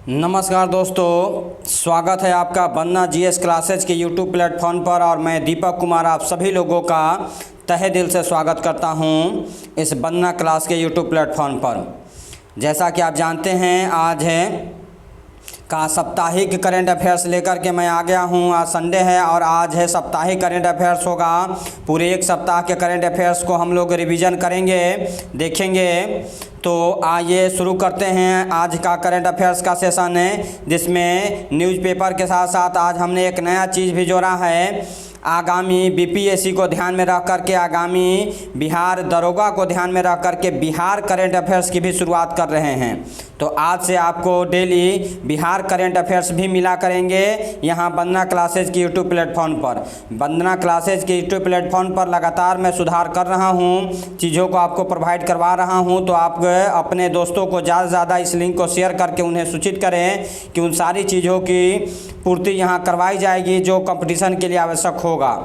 नमस्कार दोस्तों, स्वागत है आपका बनना जीएस क्लासेज के यूट्यूब प्लेटफॉर्म पर। और मैं दीपक कुमार आप सभी लोगों का तहे दिल से स्वागत करता हूं इस बनना क्लास के यूट्यूब प्लेटफॉर्म पर। जैसा कि आप जानते हैं, आज है का साप्ताहिक करंट अफेयर्स लेकर के मैं आ गया हूं। आज संडे है और आज है साप्ताहिक करंट अफेयर्स होगा। पूरे एक सप्ताह के करंट अफेयर्स को हम लोग रिवीजन करेंगे, देखेंगे। तो आइए शुरू करते हैं आज का करंट अफेयर्स का सेशन है, जिसमें न्यूज़पेपर के साथ साथ आज हमने एक नया चीज़ भी जोड़ा है। आगामी बीपीएससी को ध्यान में रख करके, आगामी बिहार दरोगा को ध्यान में रख करके बिहार करंट अफेयर्स की भी शुरुआत कर रहे हैं। तो आज से आपको डेली बिहार करंट अफेयर्स भी मिला करेंगे यहाँ वंदना क्लासेज की यूट्यूब प्लेटफॉर्म पर। वंदना क्लासेज के यूट्यूब प्लेटफॉर्म पर लगातार मैं सुधार कर रहा हूँ, चीज़ों को आपको प्रोवाइड करवा रहा हूँ। तो आप अपने दोस्तों को ज़्यादा से ज़्यादा इस लिंक को शेयर करके उन्हें सूचित करें कि उन सारी चीज़ों की पूर्ति यहाँ करवाई जाएगी जो कंपटीशन के लिए आवश्यक होगा।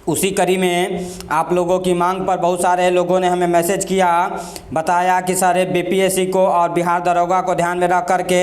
उसी कड़ी में आप लोगों की मांग पर बहुत सारे लोगों ने हमें मैसेज किया, बताया कि सर बीपीएससी को और बिहार दरोगा को ध्यान में रख करके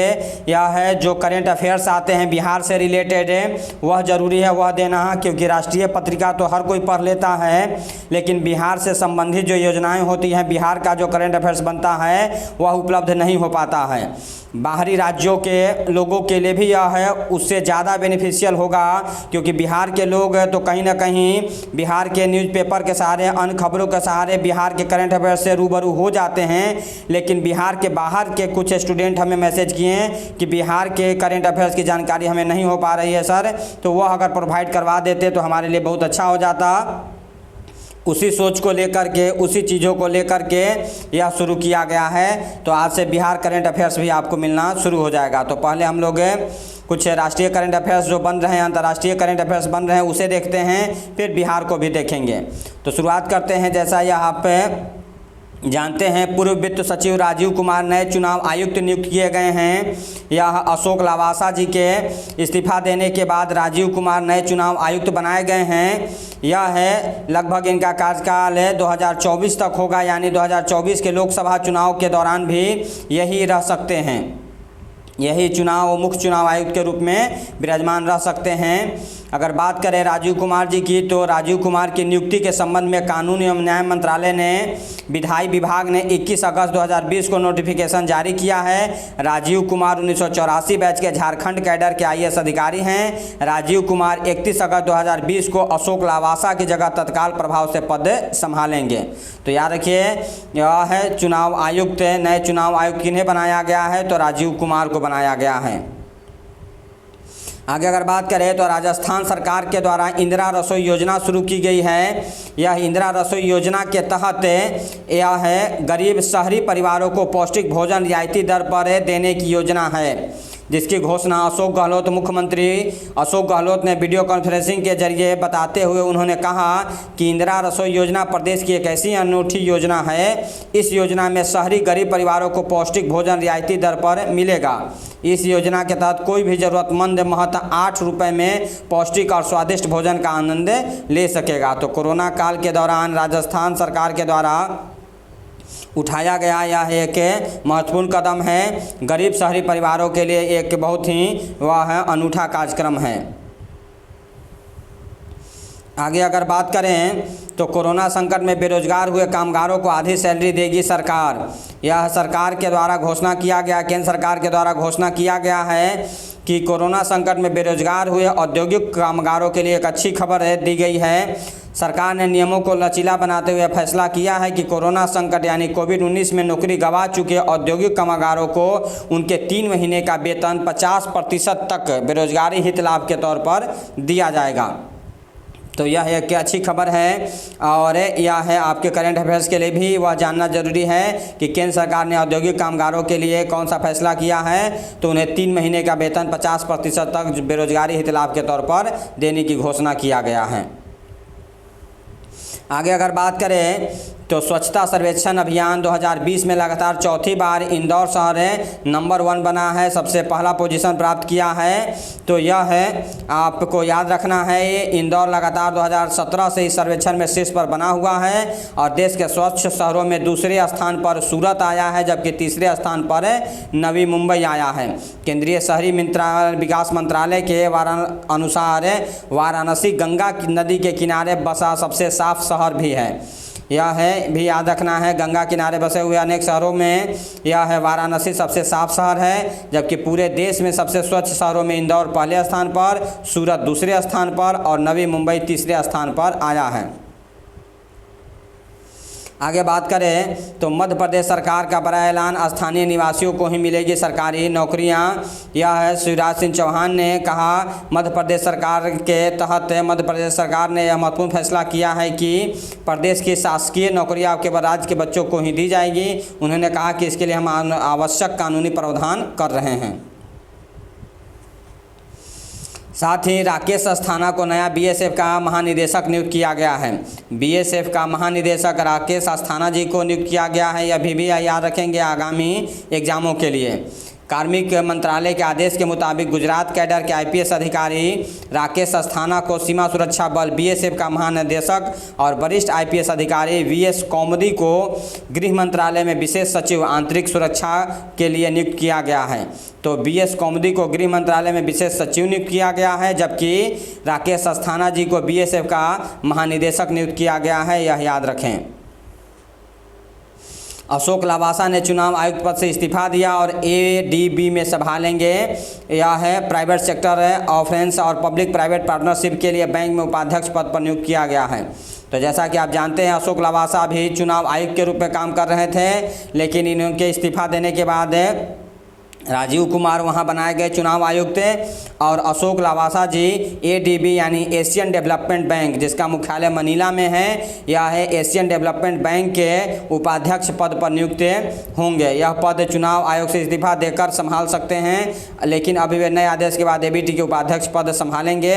यह है जो करंट अफेयर्स आते हैं बिहार से रिलेटेड वह ज़रूरी है वह देना है, क्योंकि राष्ट्रीय पत्रिका तो हर कोई पढ़ लेता है, लेकिन बिहार से संबंधित जो योजनाएं होती हैं, बिहार का जो करंट अफेयर्स बनता है वह उपलब्ध नहीं हो पाता है। बाहरी राज्यों के लोगों के लिए भी यह है उससे ज़्यादा बेनिफिशियल होगा, क्योंकि बिहार के लोग तो कहीं ना कहीं बिहार के न्यूज़पेपर के सहारे, अन्य खबरों के सहारे बिहार के करंट अफेयर्स से रूबरू हो जाते हैं। लेकिन बिहार के बाहर के कुछ स्टूडेंट हमें मैसेज किए हैं कि बिहार के करंट अफेयर्स की जानकारी हमें नहीं हो पा रही है सर, तो वह अगर प्रोवाइड करवा देते तो हमारे लिए बहुत अच्छा हो जाता। उसी सोच को लेकर के, उसी चीज़ों को लेकर के यह शुरू किया गया है। तो आज से बिहार करंट अफेयर्स भी आपको मिलना शुरू हो जाएगा। तो पहले हम लोग कुछ राष्ट्रीय करंट अफेयर्स जो बन रहे हैं, अंतर्राष्ट्रीय करंट अफेयर्स बन रहे हैं, उसे देखते हैं, फिर बिहार को भी देखेंगे। तो शुरुआत करते हैं। जैसा यहाँ पे जानते हैं, पूर्व वित्त सचिव राजीव कुमार नए चुनाव आयुक्त नियुक्त किए गए हैं। यह अशोक लावासा जी के इस्तीफा देने के बाद राजीव कुमार नए चुनाव आयुक्त बनाए गए हैं। यह है लगभग इनका कार्यकाल 2024 तक होगा, यानी 2024 के लोकसभा चुनाव के दौरान भी यही रह सकते हैं, यही चुनाव मुख्य चुनाव आयुक्त के रूप में विराजमान रह सकते हैं। अगर बात करें राजीव कुमार जी की, तो राजीव कुमार की नियुक्ति के संबंध में कानून एवं न्याय मंत्रालय ने, विधायी विभाग ने 21 अगस्त 2020 को नोटिफिकेशन जारी किया है। राजीव कुमार 1984 बैच के झारखंड कैडर के आईएएस अधिकारी हैं। राजीव कुमार 31 अगस्त 2020 को अशोक लावासा की जगह तत्काल प्रभाव से पद संभालेंगे। तो याद रखिए, यह है चुनाव आयुक्त, नए चुनाव आयुक्त किन्हें बनाया गया है, तो राजीव कुमार को बनाया गया है। आगे अगर बात करें तो राजस्थान सरकार के द्वारा इंदिरा रसोई योजना शुरू की गई है। यह इंदिरा रसोई योजना के तहत यह है गरीब शहरी परिवारों को पौष्टिक भोजन रियायती दर पर देने की योजना है, जिसकी घोषणा अशोक गहलोत, मुख्यमंत्री अशोक गहलोत ने वीडियो कॉन्फ्रेंसिंग के जरिए बताते हुए उन्होंने कहा कि इंदिरा रसोई योजना प्रदेश की एक ऐसी अनूठी योजना है। इस योजना में शहरी गरीब परिवारों को पौष्टिक भोजन रियायती दर पर मिलेगा। इस योजना के तहत कोई भी ज़रूरतमंद महज 8 रुपये में पौष्टिक और स्वादिष्ट भोजन का आनंद ले सकेगा। तो कोरोना काल के दौरान राजस्थान सरकार के द्वारा उठाया गया यह एक महत्वपूर्ण कदम है। गरीब शहरी परिवारों के लिए एक बहुत ही वह अनूठा कार्यक्रम है। आगे अगर बात करें तो कोरोना संकट में बेरोजगार हुए कामगारों को आधी सैलरी देगी सरकार। यह सरकार के द्वारा घोषणा किया गया, केंद्र सरकार के द्वारा घोषणा किया गया है कि कोरोना संकट में बेरोजगार हुए औद्योगिक कामगारों के लिए एक अच्छी खबर दी गई है। सरकार ने नियमों को लचीला बनाते हुए फैसला किया है कि कोरोना संकट यानी कोविड-19 में नौकरी गंवा चुके औद्योगिक कामगारों को उनके 3 महीने का वेतन 50% तक बेरोजगारी हित लाभ के तौर पर दिया जाएगा। तो यह एक अच्छी खबर है, और यह है आपके करंट अफेयर्स के लिए भी वह जानना जरूरी है कि केंद्र सरकार ने औद्योगिक कामगारों के लिए कौन सा फैसला किया है। तो उन्हें 3 महीने का वेतन 50% तक बेरोजगारी हित लाभ के तौर पर देने की घोषणा किया गया है। आगे अगर बात करें तो स्वच्छता सर्वेक्षण अभियान 2020 में लगातार चौथी बार इंदौर शहर नंबर 1 बना है, सबसे पहला पोजीशन प्राप्त किया है। तो यह है, आपको याद रखना है, ये इंदौर लगातार 2017 से इस सर्वेक्षण में शीर्ष पर बना हुआ है। और देश के स्वच्छ शहरों में दूसरे स्थान पर सूरत आया है, जबकि तीसरे स्थान पर नवी मुंबई आया है। केंद्रीय शहरी विकास मंत्रालय के अनुसार वाराणसी गंगा नदी के किनारे बसा सबसे साफ शहर भी है। यह है भी याद रखना है, गंगा किनारे बसे हुए अनेक शहरों में यह है वाराणसी सबसे साफ शहर है, जबकि पूरे देश में सबसे स्वच्छ शहरों में इंदौर पहले स्थान पर, सूरत दूसरे स्थान पर और नवी मुंबई तीसरे स्थान पर आया है। आगे बात करें तो मध्य प्रदेश सरकार का बड़ा ऐलान, स्थानीय निवासियों को ही मिलेगी सरकारी नौकरियां। यह है, शिवराज सिंह चौहान ने कहा, मध्य प्रदेश सरकार के तहत मध्य प्रदेश सरकार ने यह महत्वपूर्ण फैसला किया है कि प्रदेश की शासकीय नौकरियां केवल राज्य के बच्चों को ही दी जाएगी। उन्होंने कहा कि इसके लिए हम आवश्यक कानूनी प्रावधान कर रहे हैं। साथ ही राकेश अस्थाना को नया बीएसएफ का महानिदेशक नियुक्त किया गया है। बीएसएफ का महानिदेशक राकेश अस्थाना जी को नियुक्त किया गया है। यह भी याद रखेंगे आगामी एग्जामों के लिए। कार्मिक मंत्रालय के आदेश के मुताबिक गुजरात कैडर के आईपीएस अधिकारी राकेश अस्थाना को सीमा सुरक्षा बल बीएसएफ का महानिदेशक और वरिष्ठ आईपीएस अधिकारी वीएस कौमुदी को गृह मंत्रालय में विशेष सचिव आंतरिक सुरक्षा के लिए नियुक्त किया गया है। तो वीएस कौमुदी को गृह मंत्रालय में विशेष सचिव नियुक्त किया गया है, जबकि राकेश अस्थाना जी को बीएसएफ का महानिदेशक नियुक्त किया गया है, यह याद रखें। अशोक लवासा ने चुनाव आयुक्त पद से इस्तीफा दिया और एडीबी में संभालेंगे। यह है, प्राइवेट सेक्टर ऑफेंस और पब्लिक प्राइवेट पार्टनरशिप के लिए बैंक में उपाध्यक्ष पद पर नियुक्त किया गया है। तो जैसा कि आप जानते हैं, अशोक लवासा भी चुनाव आयुक्त के रूप में काम कर रहे थे, लेकिन इनके इस्तीफा देने के बाद राजीव कुमार वहां बनाए गए चुनाव आयुक्त। और अशोक लवासा जी एडीबी यानी एशियन डेवलपमेंट बैंक, जिसका मुख्यालय मनीला में है, यह है एशियन डेवलपमेंट बैंक के उपाध्यक्ष पद पर नियुक्त होंगे। यह पद चुनाव आयोग से इस्तीफा देकर संभाल सकते हैं, लेकिन अभी वे नए आदेश के बाद एबीटी के उपाध्यक्ष पद संभालेंगे।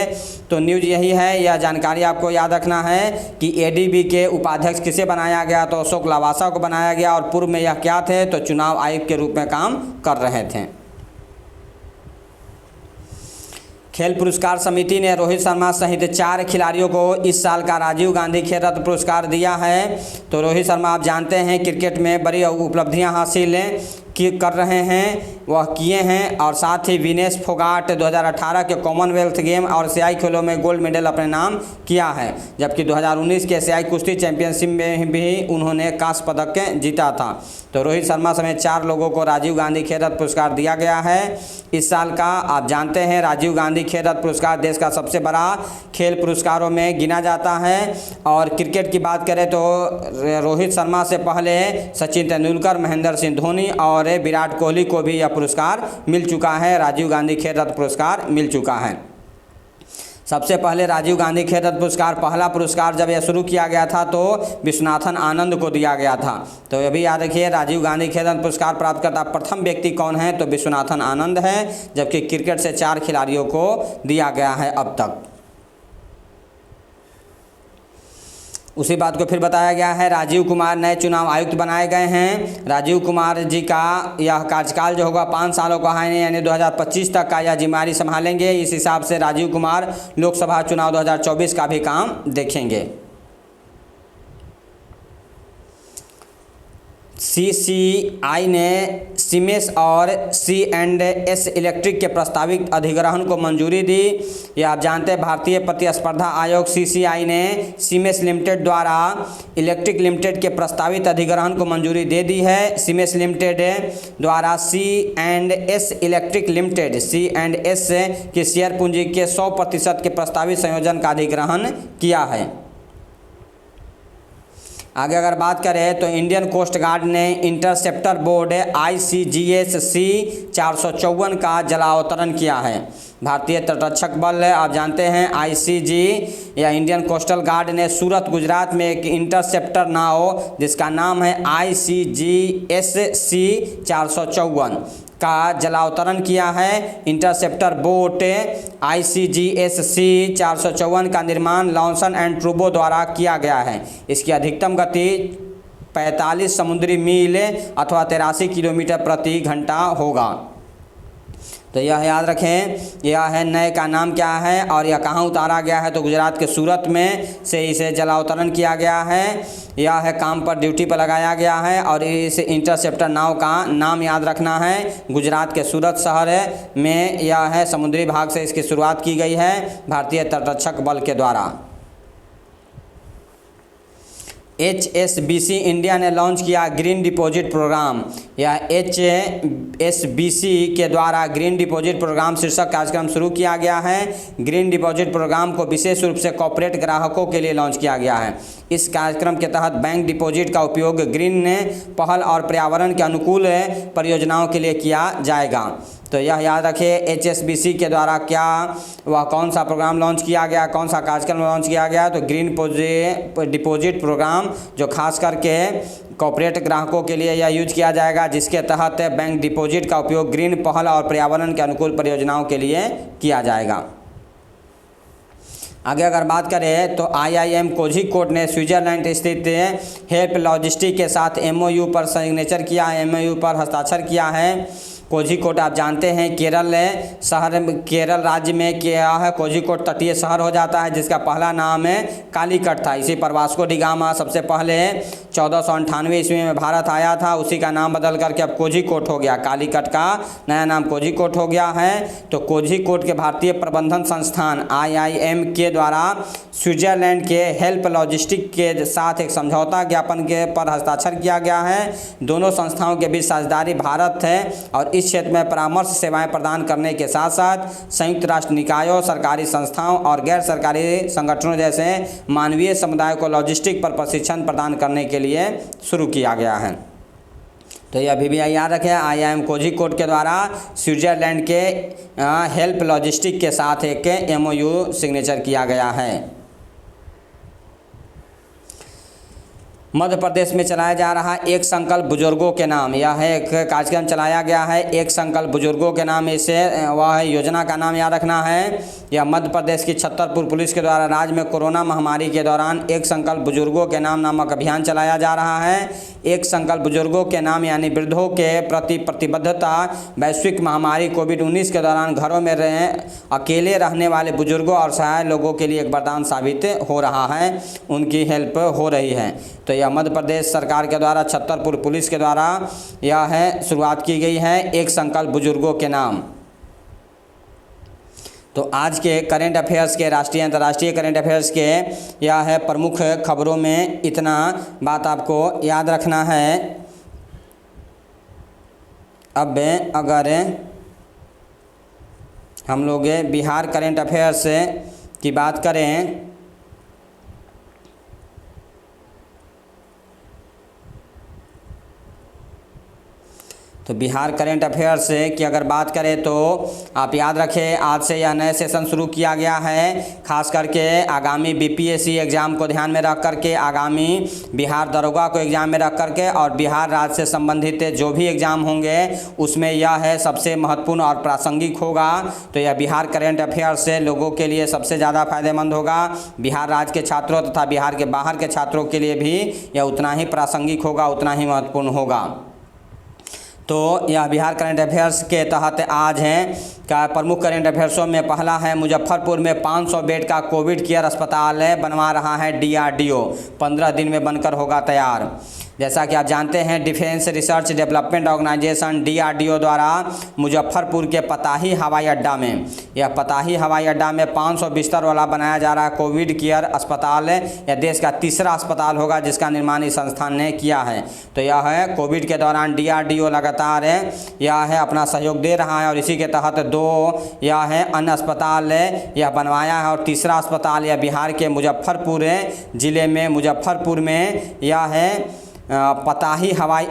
तो न्यूज़ यही है, यह जानकारी आपको याद रखना है कि एडीबी के उपाध्यक्ष किसे बनाया गया, तो अशोक लवासा को बनाया गया। और पूर्व में यह क्या थे, तो चुनाव आयुक्त के रूप में काम कर रहे थे। खेल पुरस्कार समिति ने रोहित शर्मा सहित 4 खिलाड़ियों को इस साल का राजीव गांधी खेल रत्न पुरस्कार दिया है। तो रोहित शर्मा आप जानते हैं क्रिकेट में बड़ी उपलब्धियां हासिल कर रहे हैं, वह किए हैं। और साथ ही विनेश फोगाट 2018 के कॉमनवेल्थ गेम और एशियाई खेलों में गोल्ड मेडल अपने नाम किया है, जबकि 2019 के एशियाई कुश्ती चैंपियनशिप में भी उन्होंने कांस्य पदक जीता था। तो रोहित शर्मा समेत 4 लोगों को राजीव गांधी खेल रत्न पुरस्कार दिया गया है इस साल का। आप जानते हैं राजीव गांधी खेल रत्न पुरस्कार देश का सबसे बड़ा खेल पुरस्कारों में गिना जाता है। और क्रिकेट की बात करें तो रोहित शर्मा से पहले सचिन तेंदुलकर, महेंद्र सिंह धोनी और विराट कोहली को भी यह पुरस्कार मिल चुका है, राजीव गांधी खेल रत्न पुरस्कार मिल चुका है। सबसे पहले राजीव गांधी खेल रत्न पुरस्कार, पहला पुरस्कार जब यह शुरू किया गया था तो विश्वनाथन आनंद को दिया गया था। तो ये भी याद रखिए, राजीव गांधी खेल रत्न पुरस्कार प्राप्त करता प्रथम व्यक्ति कौन है, तो विश्वनाथन आनंद है, जबकि क्रिकेट से 4 खिलाड़ियों को दिया गया है अब तक। उसी बात को फिर बताया गया है, राजीव कुमार नए चुनाव आयुक्त बनाए गए हैं। राजीव कुमार जी का यह कार्यकाल जो होगा 5 सालों का है, यानी 2025 तक का यह जिम्मेदारी संभालेंगे। इस हिसाब से राजीव कुमार लोकसभा चुनाव 2024 का भी काम देखेंगे। सीसीआई ने सीमेंस और C&S इलेक्ट्रिक के प्रस्तावित अधिग्रहण को मंजूरी दी। यह आप जानते हैं भारतीय प्रतिस्पर्धा आयोग सीसीआई ने सीमेंस लिमिटेड द्वारा इलेक्ट्रिक लिमिटेड के प्रस्तावित अधिग्रहण को मंजूरी दे दी है। सीमेंस लिमिटेड द्वारा C&S इलेक्ट्रिक लिमिटेड C&S की शेयर पूंजी के 100% के प्रस्तावित संयोजन का अधिग्रहण किया है। आगे अगर बात करें तो इंडियन कोस्ट गार्ड ने इंटरसेप्टर बोर्ड ICGS C-454 का जलावतरण किया है। भारतीय तटरक्षक बल आप जानते हैं ICG या इंडियन कोस्टल गार्ड ने सूरत गुजरात में एक इंटरसेप्टर नाव जिसका नाम है ICGS C-454 का जलावतरण किया है। इंटरसेप्टर बोट ICGS C-454 का निर्माण लॉन्सन एंड ट्रूबो द्वारा किया गया है। इसकी अधिकतम गति 45 समुद्री मील अथवा 83 किलोमीटर प्रति घंटा होगा। तो यह याद रखें, यह है नए का नाम क्या है और यह कहाँ उतारा गया है, तो गुजरात के सूरत में से इसे जलावतरण किया गया है। यह है काम पर ड्यूटी पर लगाया गया है और इस इंटरसेप्टर नाव का नाम याद रखना है। गुजरात के सूरत शहर में यह है समुद्री भाग से इसकी शुरुआत की गई है भारतीय तटरक्षक बल के द्वारा। HSBC इंडिया ने लॉन्च किया ग्रीन डिपॉजिट प्रोग्राम। यह HSBC के द्वारा ग्रीन डिपॉजिट प्रोग्राम शीर्षक कार्यक्रम शुरू किया गया है। ग्रीन डिपॉजिट प्रोग्राम को विशेष रूप से कॉर्पोरेट ग्राहकों के लिए लॉन्च किया गया है। इस कार्यक्रम के तहत बैंक डिपॉजिट का उपयोग ग्रीन पहल और पर्यावरण के अनुकूल परियोजनाओं के लिए किया जाएगा। तो यह याद रखिए HSBC के द्वारा क्या वह कौन सा प्रोग्राम लॉन्च किया गया, कौन सा कार्यक्रम लॉन्च किया गया, तो ग्रीन डिपॉजिट प्रोग्राम जो खास करके कॉर्पोरेट ग्राहकों के लिए यह यूज किया जाएगा, जिसके तहत बैंक डिपॉजिट का उपयोग ग्रीन पहल और पर्यावरण के अनुकूल परियोजनाओं के लिए किया जाएगा। आगे अगर बात करें तो IIM कोझिकोड ने स्विट्जरलैंड स्थित हेल्प लॉजिस्टिक के साथ MOU पर सिग्नेचर किया, MOU पर हस्ताक्षर किया है। कोझिकोड आप जानते हैं केरल राज्य में क्या है, कोझिकोड तटीय शहर हो जाता है जिसका पहला नाम है कालीकट था। इसी पर वास्को डी गामा सबसे पहले 1498 ईस्वी में भारत आया था, उसी का नाम बदल करके अब कोझिकोड हो गया, कालीकट का नया नाम कोझिकोड हो गया है। तो कोझिकोड के भारतीय प्रबंधन संस्थान IIM के द्वारा स्विट्जरलैंड के हेल्प लॉजिस्टिक के साथ एक समझौता ज्ञापन के पर हस्ताक्षर किया गया है। दोनों संस्थाओं के बीच साझेदारी भारत है और इस क्षेत्र में परामर्श सेवाएं प्रदान करने के साथ साथ संयुक्त राष्ट्र निकायों, सरकारी संस्थाओं और गैर सरकारी संगठनों जैसे मानवीय समुदाय को लॉजिस्टिक पर प्रशिक्षण प्रदान करने के लिए शुरू किया गया है। तो ये अभी भी याद रखें, IIM कोझिकोड के द्वारा स्विट्जरलैंड के हेल्प लॉजिस्टिक के साथ एक MOU सिग्नेचर किया गया है। मध्य प्रदेश में चलाया जा रहा एक संकल्प बुजुर्गों के नाम, यह है एक कार्यक्रम चलाया गया है एक संकल्प बुजुर्गों के नाम। इसे वह योजना का नाम याद रखना है। यह मध्य प्रदेश की छतरपुर पुलिस के द्वारा राज्य में कोरोना महामारी के दौरान एक संकल्प बुजुर्गों के नाम नामक अभियान चलाया जा रहा है। एक संकल्प बुजुर्गों के नाम यानी वृद्धों के प्रति प्रतिबद्धता वैश्विक महामारी कोविड-19 के दौरान घरों में अकेले रहने वाले बुजुर्गों और सहाय लोगों के लिए एक वरदान साबित हो रहा है, उनकी हेल्प हो रही है। तो यह मध्य प्रदेश सरकार के द्वारा छतरपुर पुलिस के द्वारा यह है शुरुआत की गई है एक संकल्प बुजुर्गों के नाम। तो आज के करंट अफेयर्स के राष्ट्रीय अंतर्राष्ट्रीय करंट अफेयर्स के यह है प्रमुख खबरों में इतना बात आपको याद रखना है। अब अगर हम लोग बिहार करंट अफेयर्स की बात करें तो बिहार करंट अफेयर्स की अगर बात करें तो आप याद रखें आज से यह नए सेशन शुरू किया गया है, खास करके आगामी BPSC एग्ज़ाम को ध्यान में रख करके, आगामी बिहार दरोगा को एग्ज़ाम में रख करके और बिहार राज्य से संबंधित जो भी एग्ज़ाम होंगे उसमें यह है सबसे महत्वपूर्ण और प्रासंगिक होगा। तो यह बिहार करंट अफेयर्स से लोगों के लिए सबसे ज़्यादा फायदेमंद होगा। बिहार राज्य के छात्रों तथा बिहार के बाहर के छात्रों के लिए भी यह उतना ही प्रासंगिक होगा, उतना ही महत्वपूर्ण होगा। तो यह बिहार करंट अफेयर्स के तहत आज हैं का प्रमुख करंट अफेयर्सों में पहला है मुजफ्फरपुर में 500 बेड का कोविड केयर अस्पताल बनवा रहा है DRDO, 15 दिन में बनकर होगा तैयार। जैसा कि आप जानते हैं defence research development organisation DRDO द्वारा मुजफ्फरपुर के पताही हवाई अड्डा में, यह पताही हवाई अड्डा में 500 बिस्तर वाला बनाया जा रहा है कोविड केयर अस्पताल। यह देश का तीसरा अस्पताल होगा जिसका निर्माण इस संस्थान ने किया है। तो यह है कोविड के दौरान DRDO लगातार यह है अपना सहयोग दे रहा है और इसी के तहत 2 यह है अन्य अस्पताल यह बनवाया है और तीसरा अस्पताल यह बिहार के मुजफ्फरपुर ज़िले में मुजफ्फरपुर में यह है पताही हवाई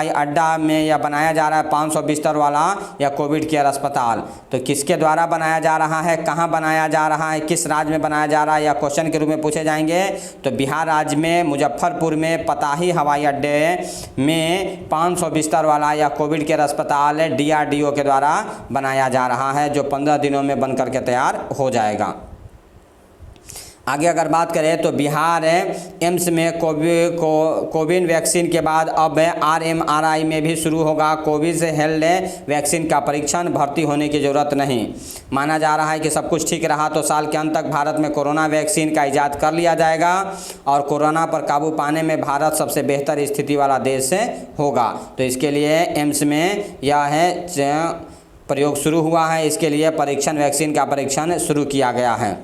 अड्डा में यह बनाया जा रहा है 500 बिस्तर वाला यह कोविड केयर अस्पताल। तो किसके द्वारा बनाया जा रहा है, कहाँ बनाया जा रहा है, किस राज्य में बनाया जा रहा है, यह क्वेश्चन के रूप में पूछे जाएंगे। तो बिहार राज्य में मुजफ्फरपुर में पताही हवाई अड्डे में 500 बिस्तर वाला यह कोविड केयर अस्पताल DRDO के द्वारा बनाया जा रहा है, जो 15 दिनों में बन करके तैयार हो जाएगा। आगे अगर बात करें तो बिहार एम्स में कोविन वैक्सीन के बाद अब RMRI में भी शुरू होगा कोविशील्ड वैक्सीन का परीक्षण। भर्ती होने की ज़रूरत नहीं। माना जा रहा है कि सब कुछ ठीक रहा तो साल के अंत तक भारत में कोरोना वैक्सीन का इजाद कर लिया जाएगा और कोरोना पर काबू पाने में भारत सबसे बेहतर स्थिति वाला देश होगा। तो इसके लिए एम्स में यह प्रयोग शुरू हुआ है। इसके लिए वैक्सीन का परीक्षण शुरू किया गया है।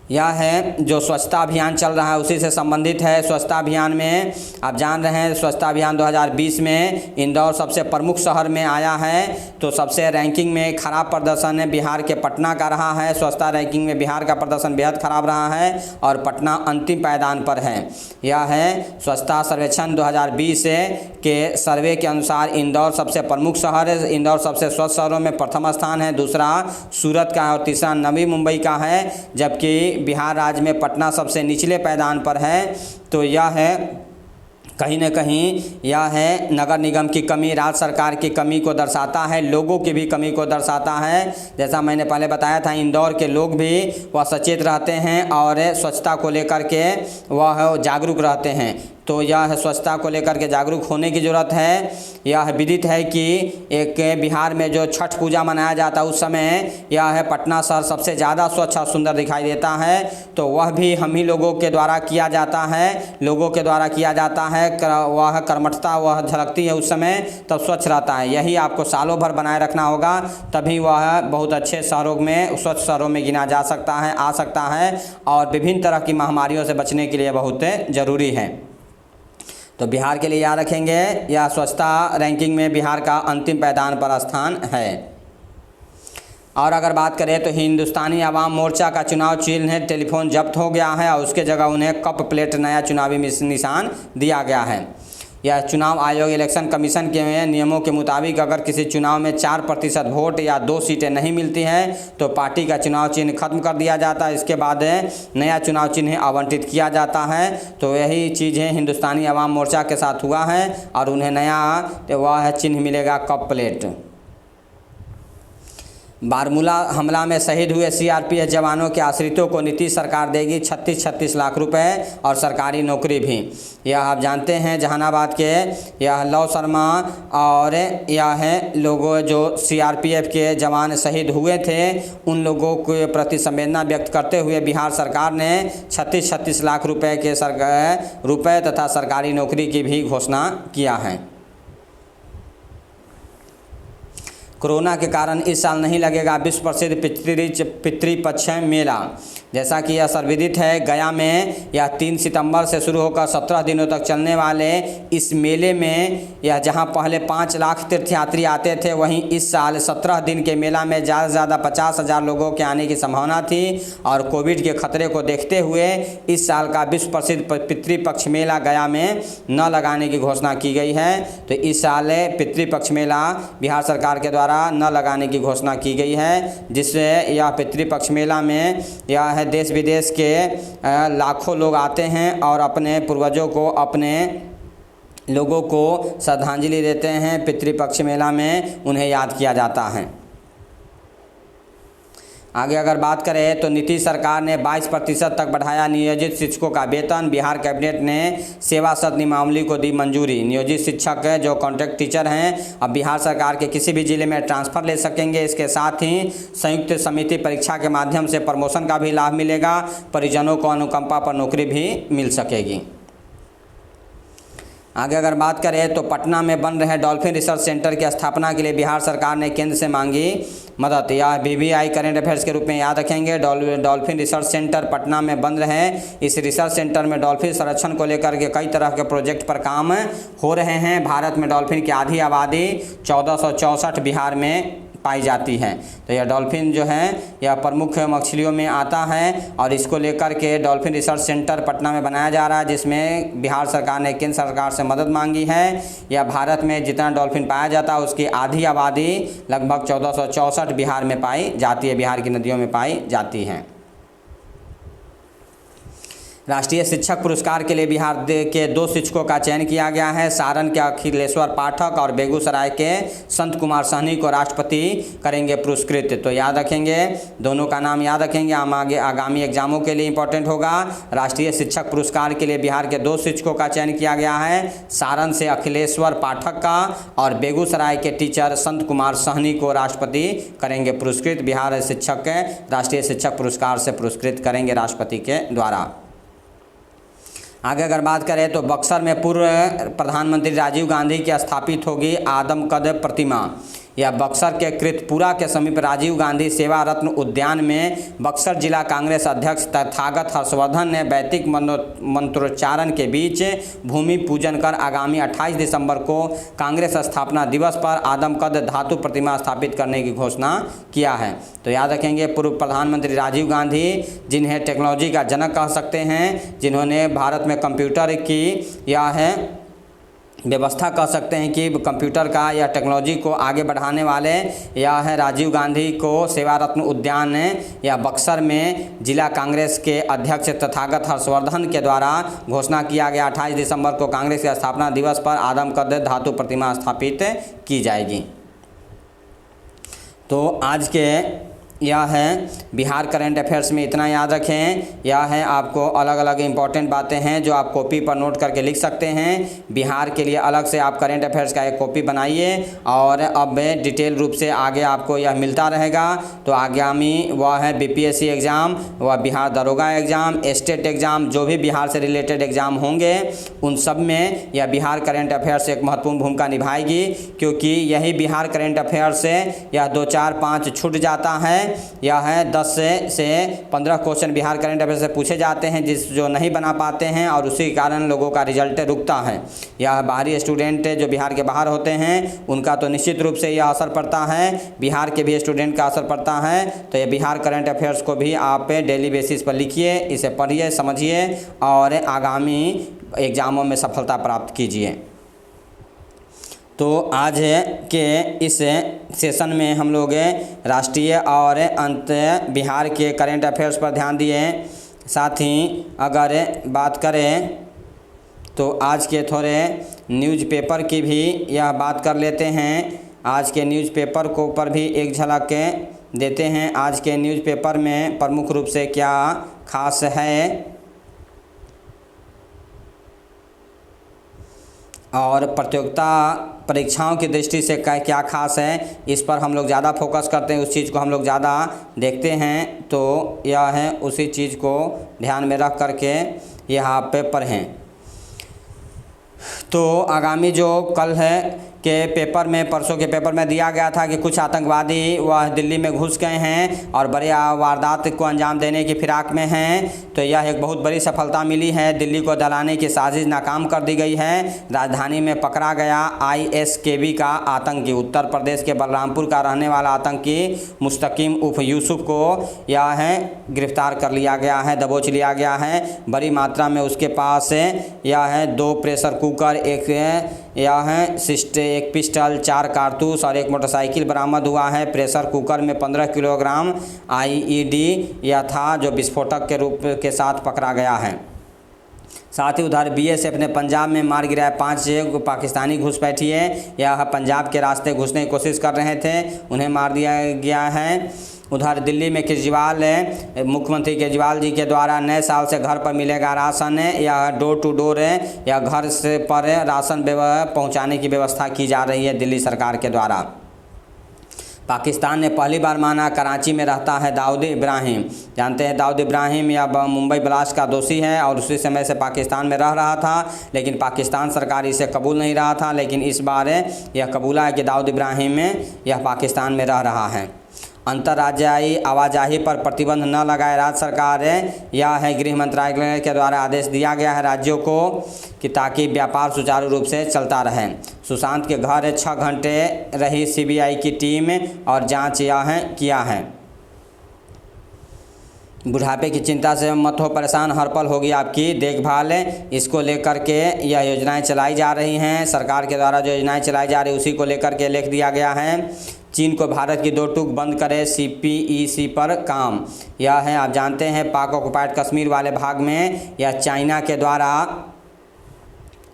यह है जो स्वच्छता अभियान चल रहा है उसी से संबंधित है। स्वच्छता अभियान में आप जान रहे हैं स्वच्छता अभियान 2020 में इंदौर सबसे प्रमुख शहर में आया है। तो सबसे रैंकिंग में खराब प्रदर्शन बिहार के पटना का रहा है। स्वच्छता रैंकिंग में बिहार का प्रदर्शन बेहद खराब रहा है और पटना अंतिम पायदान पर है। यह है स्वच्छता सर्वेक्षण 2020 के सर्वे के अनुसार इंदौर सबसे प्रमुख शहर है। इंदौर सबसे स्वच्छ शहरों में प्रथम स्थान है, दूसरा सूरत का है और तीसरा नवी मुंबई का है, जबकि बिहार राज्य में पटना सबसे निचले पायदान पर है। तो यह है कहीं न कहीं यह है नगर निगम की कमी, राज्य सरकार की कमी को दर्शाता है, लोगों की भी कमी को दर्शाता है। जैसा मैंने पहले बताया था इंदौर के लोग भी वह सचेत रहते हैं और स्वच्छता को लेकर के वह जागरूक रहते हैं। तो यह स्वच्छता को लेकर के जागरूक होने की ज़रूरत है। यह विदित है कि एक बिहार में जो छठ पूजा मनाया जाता है उस समय यह है पटना शहर सबसे ज़्यादा स्वच्छ और सुंदर दिखाई देता है। तो वह भी हम ही लोगों के द्वारा किया जाता है, लोगों के द्वारा किया जाता है। वह कर्मठता वह झलकती है उस समय, तब स्वच्छ रहता है। यही आपको सालों भर बनाए रखना होगा, तभी वह बहुत अच्छे शहरों में स्वच्छ शहरों में गिना जा सकता है, आ सकता है और विभिन्न तरह की महामारियों से बचने के लिए बहुत ज़रूरी है। तो बिहार के लिए याद रखेंगे यह स्वच्छता रैंकिंग में बिहार का अंतिम पायदान पर स्थान है। और अगर बात करें तो हिंदुस्तानी आवाम मोर्चा का चुनाव चिन्ह टेलीफोन जब्त हो गया है और उसके जगह उन्हें कप प्लेट नया चुनावी निशान दिया गया है। यह चुनाव आयोग इलेक्शन कमीशन के नियमों के मुताबिक अगर किसी चुनाव में 4% वोट या 2 सीटें नहीं मिलती हैं तो पार्टी का चुनाव चिन्ह खत्म कर दिया जाता है। इसके बाद नया चुनाव चिन्ह आवंटित किया जाता है। तो यही चीज़ें हिंदुस्तानी आवाम मोर्चा के साथ हुआ है और उन्हें नया वह चिन्ह मिलेगा कप प्लेट। बारमूला हमला में शहीद हुए CRPF जवानों के आश्रितों को नीतीश सरकार देगी 36 लाख रुपए और सरकारी नौकरी भी। यह आप जानते हैं जहानाबाद के यह लव शर्मा और यह है लोगों जो CRPF के जवान शहीद हुए थे उन लोगों के प्रति संवेदना व्यक्त करते हुए बिहार सरकार ने 36 लाख रुपए के रुपए तथा सरकारी नौकरी की भी घोषणा किया है। कोरोना के कारण इस साल नहीं लगेगा विश्व प्रसिद्ध पितृपक्ष मेला। जैसा कि यह सर्वविदित है गया में यह 3 सितंबर से शुरू होकर 17 दिनों तक चलने वाले इस मेले में यह जहां पहले 5 लाख तीर्थयात्री आते थे वहीं इस साल 17 दिन के मेला में ज़्यादा से ज़्यादा 50,000 लोगों के आने की संभावना थी और कोविड के खतरे को देखते हुए इस साल का विश्व प्रसिद्ध पितृपक्ष मेला गया में न लगाने की घोषणा की गई है। तो इस साल पितृपक्ष मेला बिहार सरकार के द्वारा न लगाने की घोषणा की गई है, जिससे यह पितृपक्ष मेला में यह देश विदेश के लाखों लोग आते हैं और अपने पूर्वजों को अपने लोगों को श्रद्धांजलि देते हैं। पितृपक्ष मेला में उन्हें याद किया जाता है। आगे अगर बात करें तो नीतीश सरकार ने 22% तक बढ़ाया नियोजित शिक्षकों का वेतन। बिहार कैबिनेट ने सेवा शर्त नियमावली को दी मंजूरी। नियोजित शिक्षक जो कॉन्ट्रैक्ट टीचर हैं अब बिहार सरकार के किसी भी जिले में ट्रांसफ़र ले सकेंगे। इसके साथ ही संयुक्त समिति परीक्षा के माध्यम से प्रमोशन का भी लाभ मिलेगा। परिजनों को अनुकंपा पर नौकरी भी मिल सकेगी। आगे अगर बात करें तो पटना में बन रहे डॉल्फिन रिसर्च सेंटर की स्थापना के लिए बिहार सरकार ने केंद्र से मांगी मदद। यह BBI करेंट अफेयर्स के रूप में याद रखेंगे। डॉल्फिन रिसर्च सेंटर पटना में बन रहे इस रिसर्च सेंटर में डॉल्फिन संरक्षण को लेकर के कई तरह के प्रोजेक्ट पर काम हो रहे हैं। भारत में डॉल्फिन की आधी आबादी 1464 बिहार में पाई जाती है। तो यह डॉल्फिन जो है यह प्रमुख मछलियों में आता है और इसको लेकर के डॉल्फिन रिसर्च सेंटर पटना में बनाया जा रहा है, जिसमें बिहार सरकार ने केंद्र सरकार से मदद मांगी है। यह भारत में जितना डॉल्फिन पाया जाता है उसकी आधी आबादी लगभग 1464 बिहार में पाई जाती है, बिहार की नदियों में पाई जाती है। राष्ट्रीय शिक्षक पुरस्कार के लिए बिहार के 2 शिक्षकों का चयन किया गया है। सारण के अखिलेश्वर पाठक और बेगूसराय के संत कुमार सहनी को राष्ट्रपति करेंगे पुरस्कृत। तो याद रखेंगे, दोनों का नाम याद रखेंगे, हम आगामी एग्जामों के लिए इंपॉर्टेंट होगा। राष्ट्रीय शिक्षक पुरस्कार के लिए बिहार के 2 शिक्षकों का चयन किया गया है। सारण से अखिलेश्वर पाठक का और बेगूसराय के टीचर संत कुमार सहनी को राष्ट्रपति करेंगे पुरस्कृत। बिहार शिक्षक राष्ट्रीय शिक्षक पुरस्कार से पुरस्कृत करेंगे राष्ट्रपति के द्वारा। आगे अगर बात करें तो बक्सर में पूर्व प्रधानमंत्री राजीव गांधी की स्थापित होगी आदमकद प्रतिमा। यह बक्सर के कृतपुरा के समीप राजीव गांधी सेवा रत्न उद्यान में बक्सर जिला कांग्रेस अध्यक्ष तथागत हर्षवर्धन ने वैदिक मंत्रोच्चारण के बीच भूमि पूजन कर आगामी 28 दिसंबर को कांग्रेस स्थापना दिवस पर आदमकद धातु प्रतिमा स्थापित करने की घोषणा किया है। तो याद रखेंगे, पूर्व प्रधानमंत्री राजीव गांधी, जिन्हें टेक्नोलॉजी का जनक कह सकते हैं, जिन्होंने भारत में कंप्यूटर की व्यवस्था कह सकते हैं कि कंप्यूटर का या टेक्नोलॉजी को आगे बढ़ाने वाले यह है राजीव गांधी को सेवा रत्न उद्यान या बक्सर में जिला कांग्रेस के अध्यक्ष तथागत हर्षवर्धन के द्वारा घोषणा किया गया 28 दिसंबर को कांग्रेस के स्थापना दिवस पर आदमकद धातु प्रतिमा स्थापित की जाएगी। तो आज के यह है बिहार करंट अफेयर्स में इतना याद रखें। यह है आपको अलग अलग इम्पॉर्टेंट बातें हैं जो आप कॉपी पर नोट करके लिख सकते हैं। बिहार के लिए अलग से आप करंट अफेयर्स का एक कॉपी बनाइए और अब डिटेल रूप से आगे आपको यह मिलता रहेगा। तो आगामी वह है बीपीएससी एग्ज़ाम, वह बिहार दरोगा एग्ज़ाम, स्टेट एग्ज़ाम, जो भी बिहार से रिलेटेड एग्ज़ाम होंगे उन सब में यह बिहार करंट अफेयर्स एक महत्वपूर्ण भूमिका निभाएगी, क्योंकि यही बिहार करंट अफेयर्स से यह 2, 4, 5 छूट जाता है। यह है 10 से 15 क्वेश्चन बिहार करंट अफेयर से पूछे जाते हैं जो नहीं बना पाते हैं और उसी कारण लोगों का रिजल्ट रुकता है। यह बाहरी स्टूडेंट जो बिहार के बाहर होते हैं उनका तो निश्चित रूप से यह असर पड़ता है, बिहार के भी स्टूडेंट का असर पड़ता है। तो ये बिहार करंट अफेयर्स को भी आप डेली बेसिस पर लिखिए, इसे पढ़िए, समझिए और आगामी एग्ज़ामों में सफलता प्राप्त कीजिए। तो आज के इस सेशन में हम लोग राष्ट्रीय और अंत बिहार के करंट अफेयर्स पर ध्यान दिए। साथ ही अगर बात करें तो आज के थोड़े न्यूज़पेपर की भी यह बात कर लेते हैं। आज के न्यूज़पेपर को पर भी एक झलक देते हैं। आज के न्यूज़पेपर में प्रमुख रूप से क्या खास है और प्रतियोगिता परीक्षाओं की दृष्टि से क्या खास है, इस पर हम लोग ज़्यादा फोकस करते हैं, उस चीज़ को हम लोग ज़्यादा देखते हैं। तो यह है उसी चीज़ को ध्यान में रख करके यहाँ पे पढ़ें। तो आगामी जो कल है के पेपर में, परसों के पेपर में दिया गया था कि कुछ आतंकवादी वह दिल्ली में घुस गए हैं और बड़े वारदात को अंजाम देने की फिराक में हैं। तो यह एक बहुत बड़ी सफलता मिली है। दिल्ली को दलाने की साजिश नाकाम कर दी गई है। राजधानी में पकड़ा गया ISKB का आतंकी, उत्तर प्रदेश के बलरामपुर का रहने वाला आतंकी मुस्तकीम उर्फ यूसुफ को यह है गिरफ्तार कर लिया गया है, दबोच लिया गया है। बड़ी मात्रा में उसके पास यह है 2 प्रेशर कुकर, एक पिस्टल, 4 कारतूस और 1 मोटरसाइकिल बरामद हुआ है। प्रेशर कुकर में 15 किलोग्राम IED यह था जो विस्फोटक के रूप के साथ पकड़ा गया है। साथ ही उधर BSF ने पंजाब में मार गिराए 5 पाकिस्तानी घुसपैठिए। यह पंजाब के रास्ते घुसने की कोशिश कर रहे थे, उन्हें मार दिया गया है। उधर दिल्ली में मुख्यमंत्री केजरीवाल जी के द्वारा नए साल से घर पर मिलेगा राशन, या डोर टू डोर या घर से पर राशन पहुंचाने की व्यवस्था की जा रही है दिल्ली सरकार के द्वारा। पाकिस्तान ने पहली बार माना कराची में रहता है दाऊद इब्राहिम। जानते हैं दाऊद इब्राहिम या मुंबई ब्लास्ट का दोषी है और उसी समय से पाकिस्तान में रह रहा था, लेकिन पाकिस्तान सरकार इसे कबूल नहीं रहा था। लेकिन इस बार यह कबूला है कि दाऊद इब्राहिम यह पाकिस्तान में रह रहा है। अंतर्राज्यीय आवाजाही पर प्रतिबंध न लगाए राज्य सरकार यह है गृह मंत्रालय के द्वारा आदेश दिया गया है राज्यों को कि ताकि व्यापार सुचारू रूप से चलता रहे। सुशांत के घर 6 घंटे रही CBI की टीम और जांच यह किया है। बुढ़ापे की चिंता से मत हो परेशान, हर पल होगी आपकी देखभाल। इसको लेकर के यह योजनाएं चलाई जा रही हैं, सरकार के द्वारा जो योजनाएं चलाई जा रही उसी को लेकर के लिख दिया गया है। चीन को भारत की 2 टूक बंद करे, CPEC पर काम। यह है, आप जानते हैं, पाक ऑक्युपाइड कश्मीर वाले भाग में यह चाइना के द्वारा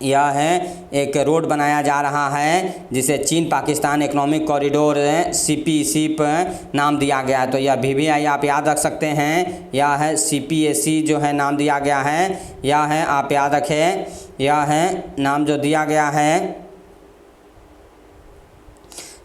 यह है एक रोड बनाया जा रहा है जिसे चीन पाकिस्तान इकोनॉमिक कॉरिडोर CPEC पर नाम दिया गया है। तो यह VVI आप याद रख सकते हैं। यह है CPEC जो है नाम दिया गया है। यह है, आप याद रखें, यह है नाम जो दिया गया है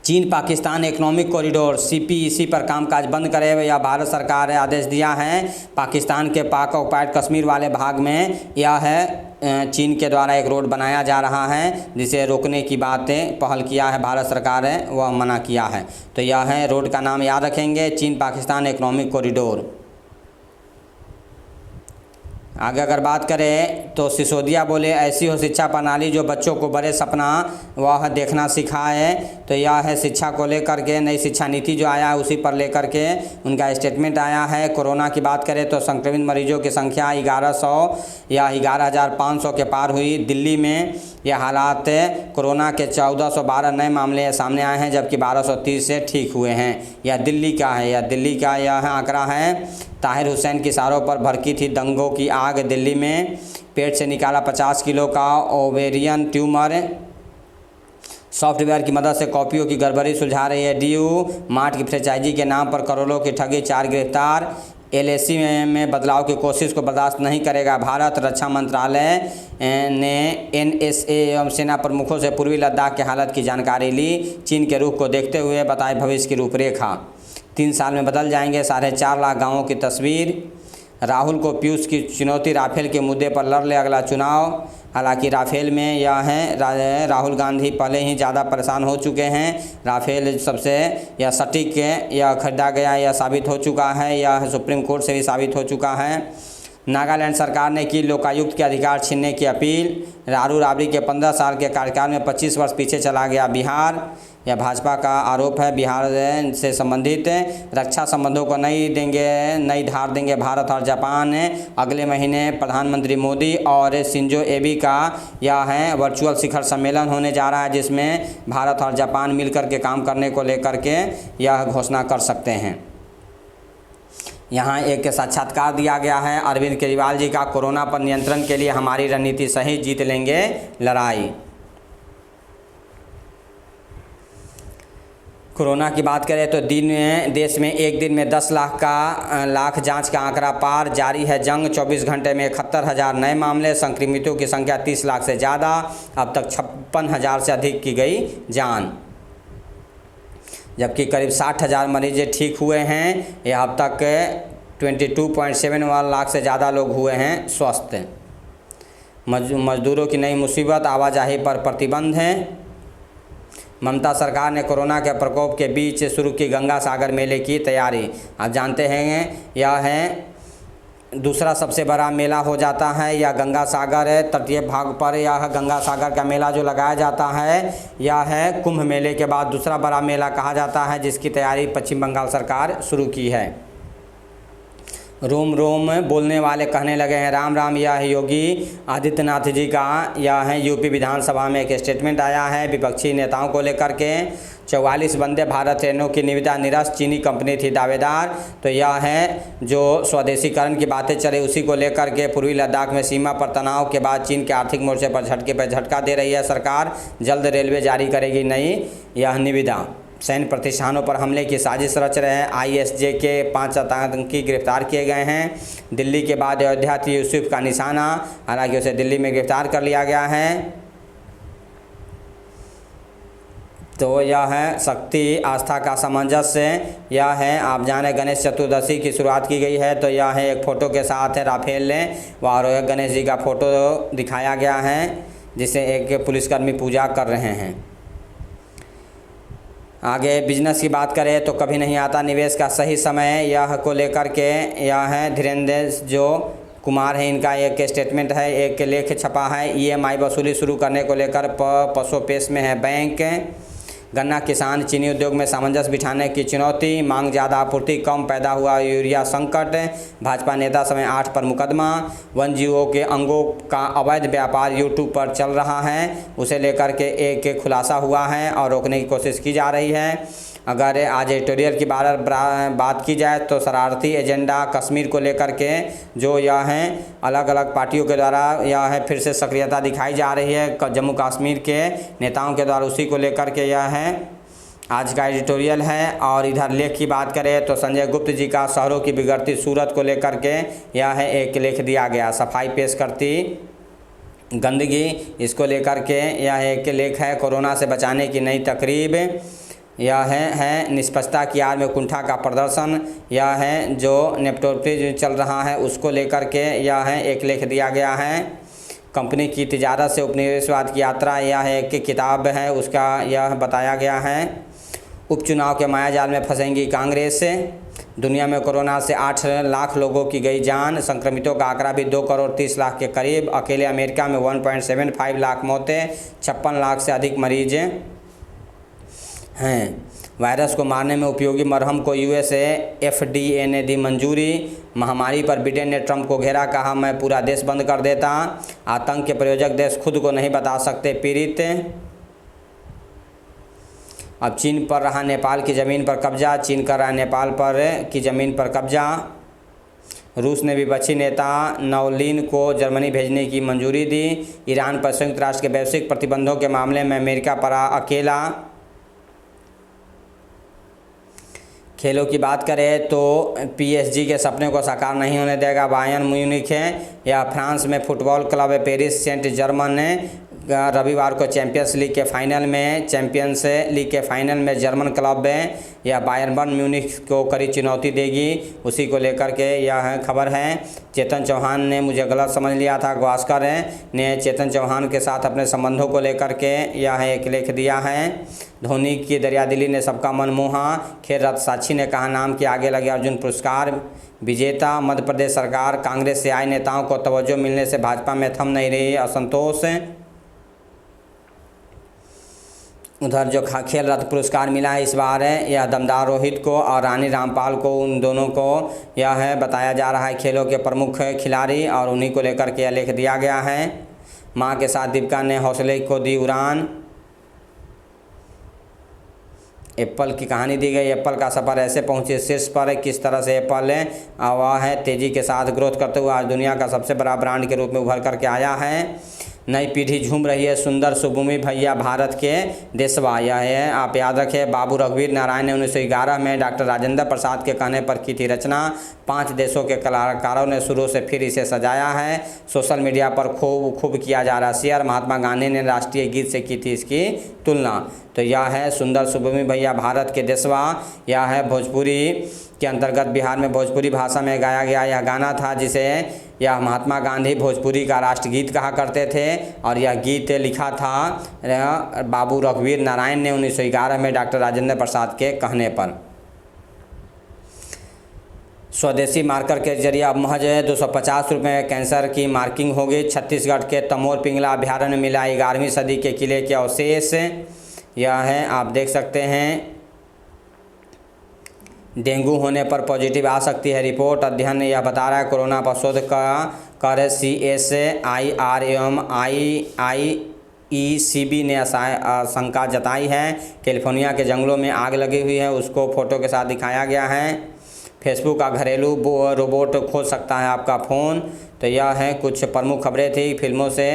चीन पाकिस्तान इकोनॉमिक कॉरिडोर CPEC पर कामकाज बंद करे। या भारत सरकार ने आदेश दिया है पाकिस्तान के पाक ऑक्युपाइड कश्मीर वाले भाग में यह है चीन के द्वारा एक रोड बनाया जा रहा है जिसे रोकने की बातें पहल किया है भारत सरकार है, वह मना किया है। तो यह है, रोड का नाम याद रखेंगे, चीन पाकिस्तान इकोनॉमिक कॉरिडोर। आगे अगर बात करें तो सिसोदिया बोले ऐसी हो शिक्षा प्रणाली जो बच्चों को बड़े सपना वह देखना सिखाए। तो यह है शिक्षा को लेकर के नई शिक्षा नीति जो आया है उसी पर लेकर के उनका स्टेटमेंट आया है। कोरोना की बात करें तो संक्रमित मरीजों की संख्या 1100 या 11,500 के पार हुई। दिल्ली में यह हालात कोरोना के 1412 नए मामले सामने आए हैं जबकि 1230 से ठीक हुए हैं। यह दिल्ली का है, यह दिल्ली का यह आंकड़ा है। ताहिर हुसैन की इशारों पर भड़की थी दंगों की आग। दिल्ली में पेट से निकाला 50 किलो का ओवेरियन ट्यूमर। सॉफ्टवेयर की मदद से कॉपियों की गड़बड़ी सुलझा रही है DU। मार्ट की फ्रेंचाइजी के नाम पर करोड़ों की ठगी, 4 गिरफ्तार। LAC में बदलाव की कोशिश को बर्दाश्त नहीं करेगा भारत। रक्षा मंत्रालय ने NSA एवं सेना प्रमुखों से पूर्वी लद्दाख की हालत की जानकारी ली। चीन के रुख को देखते हुए बताई भविष्य की रूपरेखा। 3 साल में बदल जाएंगे 4.5 लाख गाँवों की तस्वीर। राहुल को पीयूष की चुनौती, राफेल के मुद्दे पर लड़ ले अगला चुनाव। हालांकि राफेल में यह है राहुल गांधी पहले ही ज़्यादा परेशान हो चुके हैं। राफेल सबसे यह सटीक यह खरीदा गया यह साबित हो चुका है, यह सुप्रीम कोर्ट से भी साबित हो चुका है। नागालैंड सरकार ने की लोकायुक्त के अधिकार छीनने की अपील। रारू राबड़ी के 15 साल के कार्यकाल में 25 वर्ष पीछे चला गया बिहार। यह भाजपा का आरोप है। बिहार से संबंधित रक्षा संबंधों को नई धार देंगे भारत और जापान। अगले महीने प्रधानमंत्री मोदी और शिंजो एबे का यह है वर्चुअल शिखर सम्मेलन होने जा रहा है जिसमें भारत और जापान मिलकर के काम करने को लेकर के यह घोषणा कर सकते हैं। यहाँ एक साक्षात्कार दिया गया है अरविंद केजरीवाल जी का। कोरोना पर नियंत्रण के लिए हमारी रणनीति सही, जीत लेंगे लड़ाई। कोरोना की बात करें तो देश में एक दिन में 10 लाख जांच का आंकड़ा पार। जारी है जंग। 24 घंटे में 71,000 नए मामले। संक्रमितों की संख्या 30 लाख से ज़्यादा। अब तक 56,000 से अधिक की गई जान, जबकि करीब 60,000 मरीज ठीक हुए हैं। यह अब तक 22.71 लाख से ज़्यादा लोग हुए हैं स्वस्थ। मजदूरों की नई मुसीबत, आवाजाही पर प्रतिबंध है। ममता सरकार ने कोरोना के प्रकोप के बीच शुरू की गंगा सागर मेले की तैयारी। आप जानते हैं यह है दूसरा सबसे बड़ा मेला हो जाता है। यह गंगा सागर तटीय भाग पर यह गंगा सागर का मेला जो लगाया जाता है यह है कुंभ मेले के बाद दूसरा बड़ा मेला कहा जाता है जिसकी तैयारी पश्चिम बंगाल सरकार शुरू की है। रोम रोम बोलने वाले कहने लगे हैं राम राम। यह योगी आदित्यनाथ जी का यह है यूपी विधानसभा में एक स्टेटमेंट आया है विपक्षी नेताओं को लेकर के। 44 वंदे भारत ट्रेनों की निविदा निरस्त, चीनी कंपनी थी दावेदार। तो यह है जो स्वदेशीकरण की बातें चले उसी को लेकर के पूर्वी लद्दाख में सीमा पर तनाव के बाद चीन के आर्थिक मोर्चे पर झटका दे रही है सरकार। जल्द रेलवे जारी करेगी नई यह निविदा। सैन्य प्रतिष्ठानों पर हमले की साजिश रच रहे हैं। ISJ के 5 आतंकी गिरफ्तार किए गए हैं। दिल्ली के बाद अयोध्या थी यूसुफ का निशाना, हालांकि उसे दिल्ली में गिरफ्तार कर लिया गया है। तो यह है शक्ति आस्था का सामंजस्य। यह है आप जाने गणेश चतुर्दशी की शुरुआत की गई है। तो यह है एक फ़ोटो के साथ है राफेल ने और गणेश जी का फ़ोटो दिखाया गया है जिसे एक पुलिसकर्मी पूजा कर रहे हैं। आगे बिजनेस की बात करें तो कभी नहीं आता निवेश का सही समय, यह को लेकर के यह है धीरेन्द्र जो कुमार है इनका एक स्टेटमेंट है, एक लेख छपा है। EMI वसूली शुरू करने को लेकर पसोपेश में है बैंक। गन्ना किसान चीनी उद्योग में सामंजस्य बिठाने की चुनौती, मांग ज़्यादा आपूर्ति कम, पैदा हुआ यूरिया संकट, भाजपा नेता समय 8 पर मुकदमा, वन जीवों के अंगों का अवैध व्यापार यूट्यूब पर चल रहा है, उसे लेकर के एक खुलासा हुआ है और रोकने की कोशिश की जा रही है। अगर आज एडिटोरियल की बात की जाए तो शरारती एजेंडा कश्मीर को लेकर के जो यह है अलग अलग पार्टियों के द्वारा यह है फिर से सक्रियता दिखाई जा रही है जम्मू कश्मीर के नेताओं के द्वारा, उसी को लेकर के यह है आज का एडिटोरियल है। और इधर लेख की बात करें तो संजय गुप्त जी का शहरों की बिगड़ती सूरत को लेकर के यह है एक लेख दिया गया, सफाई पेश करती गंदगी, इसको लेकर के यह एक लेख है। कोरोना से बचाने की नई तकरीब, यह है निष्पक्षता की आड़ में कुंठा का प्रदर्शन, यह है जो नेपोटिज्म चल रहा है उसको लेकर के यह है एक लेख दिया गया है। कंपनी की तिजारत से उपनिवेशवाद की यात्रा, यह एक किताब है उसका यह बताया गया है। उपचुनाव के मायाजाल में फंसेंगी कांग्रेस, दुनिया में कोरोना से 8 लाख लोगों की गई जान, संक्रमितों का आंकड़ा भी 2 करोड़ 30 लाख के करीब, अकेले अमेरिका में 1.75 लाख मौतें, 56 लाख से अधिक मरीज हैं। वायरस को मारने में उपयोगी मरहम को यूएसए FDA ने दी मंजूरी। महामारी पर बिडेन ने ट्रंप को घेरा, कहा मैं पूरा देश बंद कर देता। आतंक के प्रयोजक देश खुद को नहीं बता सकते पीड़ित। अब चीन पर रहा नेपाल की ज़मीन पर कब्जा, चीन कर रहा है नेपाल पर की ज़मीन पर कब्जा। रूस ने विपक्षी नेता नवलिन को जर्मनी भेजने की मंजूरी दी। ईरान पर संयुक्त राष्ट्र के वैश्विक प्रतिबंधों के मामले में अमेरिका पड़ा अकेला। खेलों की बात करें तो PSG के सपने को साकार नहीं होने देगा बायर्न म्यूनिख है, या फ्रांस में football club Paris Saint Germain ने रविवार को चैंपियंस लीग के फाइनल में जर्मन क्लब या बायर्न म्यूनिख को कड़ी चुनौती देगी, उसी को लेकर के यह खबर है। चेतन चौहान ने मुझे गलत समझ लिया था, गावस्कर ने चेतन चौहान के साथ अपने संबंधों को लेकर के यह एक लेख दिया है। धोनी की दरियादिली ने सबका मन मोहा, खेल रत्न साक्षी ने कहा नाम के आगे लगे अर्जुन पुरस्कार विजेता। मध्य प्रदेश सरकार, कांग्रेस से आए नेताओं को तवज्जो मिलने से भाजपा में थम नहीं रही असंतोष। उधर जो खेल रत्न पुरस्कार मिला है इस बार यह दमदार रोहित को और रानी रामपाल को, उन दोनों को यह है बताया जा रहा है खेलों के प्रमुख खिलाड़ी, और उन्हीं को लेकर के यह लेख दिया गया है। मां के साथ दीपिका ने हौसले को दी उड़ान। एप्पल की कहानी दी गई, एप्पल का सफ़र ऐसे पहुंचे शीर्ष पर, किस तरह से एप्पल वह है तेज़ी के साथ ग्रोथ करते हुए आज दुनिया का सबसे बड़ा ब्रांड के रूप में उभर करके आया है। नई पीढ़ी झूम रही है सुंदर सुभूमि भैया भारत के देशवा, यह है आप याद रखें। बाबू रघुवीर नारायण ने 1911 में डॉक्टर राजेंद्र प्रसाद के कहने पर की थी रचना। 5 देशों के कलाकारों ने शुरू से फिर इसे सजाया है। सोशल मीडिया पर खूब किया जा रहा शेयर। महात्मा गांधी ने राष्ट्रीय गीत से की थी इसकी तुलना। तो यह है सुंदर सुभूमि भैया भारत के देशवा, यह है भोजपुरी के अंतर्गत बिहार में भोजपुरी भाषा में गाया गया यह गाना था, जिसे यह महात्मा गांधी भोजपुरी का राष्ट्रगीत कहा करते थे, और यह गीत लिखा था बाबू रघुवीर नारायण ने 1911 में डॉक्टर राजेंद्र प्रसाद के कहने पर। स्वदेशी मार्कर के जरिए अब महज 250 रुपये में कैंसर की मार्किंग होगी। छत्तीसगढ़ के तमोर पिंगला अभ्यारण्य मिला 11वीं सदी के किले के अवशेष, यह है आप देख सकते हैं। डेंगू होने पर पॉजिटिव आ सकती है रिपोर्ट, अध्ययन यह बता रहा है। कोरोना पर शोध कर CSIR एवं IECB ने आशंका जताई है। कैलिफोर्निया के जंगलों में आग लगी हुई है, उसको फोटो के साथ दिखाया गया है। फेसबुक का घरेलू रोबोट खोज सकता है आपका फ़ोन। तो यह है कुछ प्रमुख खबरें थी फिल्मों से,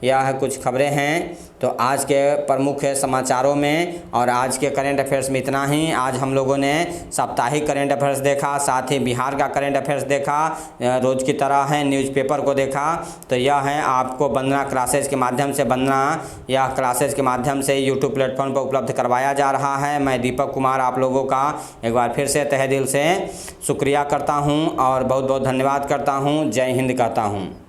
यह है कुछ खबरें हैं तो आज के प्रमुख समाचारों में। और आज के करंट अफेयर्स में इतना ही। आज हम लोगों ने साप्ताहिक करंट अफेयर्स देखा, साथ ही बिहार का करंट अफेयर्स देखा, रोज़ की तरह है न्यूज़पेपर को देखा। तो यह है आपको वंदना क्लासेज के माध्यम से, यह क्लासेज के माध्यम से यूट्यूब प्लेटफॉर्म पर उपलब्ध करवाया जा रहा है। मैं दीपक कुमार आप लोगों का एक बार फिर से तहे दिल से शुक्रिया करता हूँ और बहुत बहुत धन्यवाद करता हूँ। जय हिंद कहता हूँ।